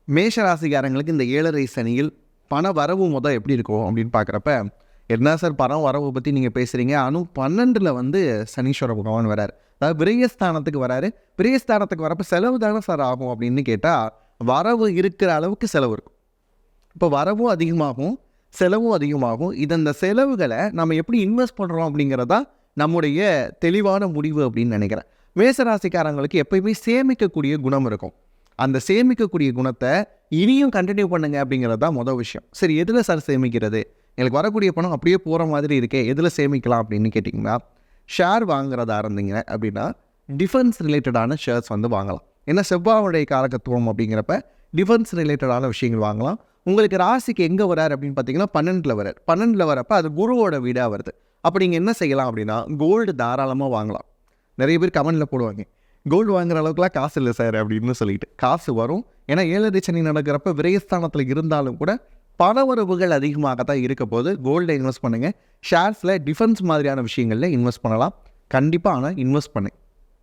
மேஷ ராசிக்காரங்களுக்கு இந்த 7.5 சனியில் பண வரவு எப்படி இருக்கும் அப்படின்னு பார்க்குறப்ப, என்ன சார் பணம் வரவு பற்றி நீங்கள் பேசுகிறீங்க, அதுவும் 12ல் வந்து சனீஸ்வர பகவான் வராரு. அதாவது விரயஸ்தானத்துக்கு வராரு. விரயஸ்தானத்துக்கு வரப்போ செலவு தானே சார் ஆகும் அப்படின்னு கேட்டால், வரவு இருக்கிற அளவுக்கு செலவு இருக்கும். இப்போ வரவும் அதிகமாகும், செலவும் அதிகமாகும். இந்த செலவுகளை நம்ம எப்படி இன்வெஸ்ட் பண்ணுறோம் அப்படிங்கிறதா நம்முடைய தெளிவான முடிவு அப்படின்னு நினைக்கிறேன். மேசராசிக்காரங்களுக்கு எப்பயுமே சேமிக்கக்கூடிய குணம் இருக்கும். அந்த சேமிக்கக்கூடிய குணத்தை இனியும் கண்டினியூ பண்ணுங்க அப்படிங்கிறது தான் மொதல் விஷயம். சரி, எதில் சார் சேமிக்கிறது? எனக்கு வரக்கூடிய பணம் அப்படியே போகிற மாதிரி இருக்கே, எதில் சேமிக்கலாம் அப்படின்னு கேட்டிங்கன்னா, ஷேர் வாங்குறதா இருந்தீங்க அப்படின்னா டிஃபென்ஸ் ரிலேட்டடான ஷேர்ஸ் வந்து வாங்கலாம். ஏன்னா செவ்வாயுடைய காலகத்துவம் அப்படிங்கிறப்ப டிஃபென்ஸ் ரிலேட்டடான விஷயங்கள் வாங்கலாம். உங்களுக்கு ராசிக்கு எங்கே வரார் அப்படின்னு பார்த்தீங்கன்னா 12ல் வரார். 12ல் வரப்போ அது குருவோட வீடாக வருது. அப்போ நீங்கள் என்ன செய்யலாம் அப்படின்னா, கோல்டு தாராளமாக வாங்கலாம். நிறைய பேர் கமெண்டில் போடுவாங்க, கோல்டு வாங்குற அளவுக்குலாம் காசு இல்லை சார் அப்படின்னு சொல்லிட்டு. காசு வரும். ஏன்னா 7.5 சனி நடக்கிறப்ப விரயஸ்தானத்தில் இருந்தாலும் கூட பணவரவுகள் அதிகமாக தான் இருக்க போது. கோல்டை இன்வெஸ்ட் பண்ணுங்கள். ஷேர்ஸில் டிஃபென்ஸ் மாதிரியான விஷயங்களில் இன்வெஸ்ட் பண்ணலாம் கண்டிப்பாக. ஆனால் இன்வெஸ்ட் பண்ணுங்கள்.